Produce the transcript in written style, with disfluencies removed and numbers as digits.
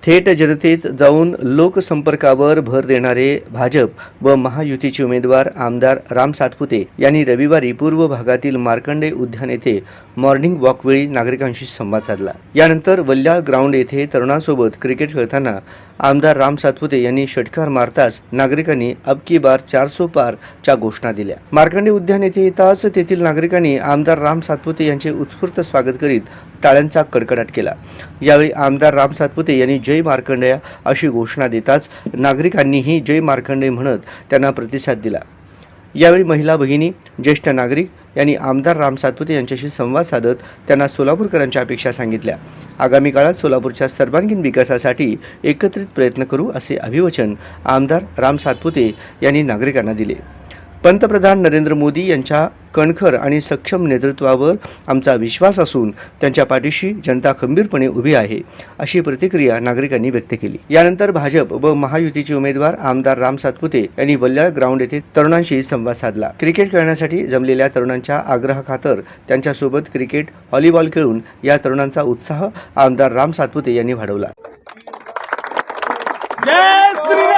थेट जनतेत जाऊन लोकसंपर्कावर भर देणारे भाजप व महायुतीचे उमेदवार आमदार राम सातपुते यांनी रविवारी पूर्व भागातील मार्कंडे उद्यान येथे मॉर्निंग वॉकवेळी नागरिकांशी संवाद साधला। यानंतर वल्ल्या ग्राउंड येथे तरुणांसोबत क्रिकेट खेळताना आमदार राम सातपुते यांनी षटकार मारताच नागरिकांनी अब की बार 400 पार च्या घोषणा दिल्या। मार्कंडे उद्यान येथे येताच तेथील नागरिकांनी आमदार राम सातपुते यांचे उत्स्फूर्त स्वागत करीत टाळ्यांचा कडकडाट केला। यावेळी आमदार राम सातपुते यांनी जय मार्कंडेय अशी घोषणा देताच नागरिकांनीही जय मार्कंडेय म्हणत त्यांना प्रतिसाद दिला। यावेळी महिला भगिनी, ज्येष्ठ नागरिक यांनी आमदार राम सातपुते यांच्याशी संवाद साधत त्यांना सोलापूरकरांच्या अपेक्षा सांगितल्या। आगामी काळात सोलापूरच्या सर्वांगीण विकासासाठी एकत्रित प्रयत्न करू असे अभिवचन आमदार राम सातपुते यांनी नागरिकांना दिले। पंतप्रधान नरेंद्र मोदी यांच्या कणखर आणि सक्षम नेतृत्वावर आमचा विश्वास असून त्यांच्या पाठीशी जनता खंबीरपणे उभी आहे अशी प्रतिक्रिया नागरिकांनी व्यक्त केली। यानंतर भाजप व महायुतीचे उमेदवार आमदार राम सातपुते यांनी वल्ल्या ग्राउंड येथे तरुणांशी संवाद साधला। क्रिकेट खेळण्यासाठी जमलेल्या तरुणांच्या आग्रहाखातर त्यांच्यासोबत क्रिकेट, व्हॉलीबॉल खेळून या तरुणांचा उत्साह आमदार राम सातपुते यांनी वाढवला। जय श्रीराम।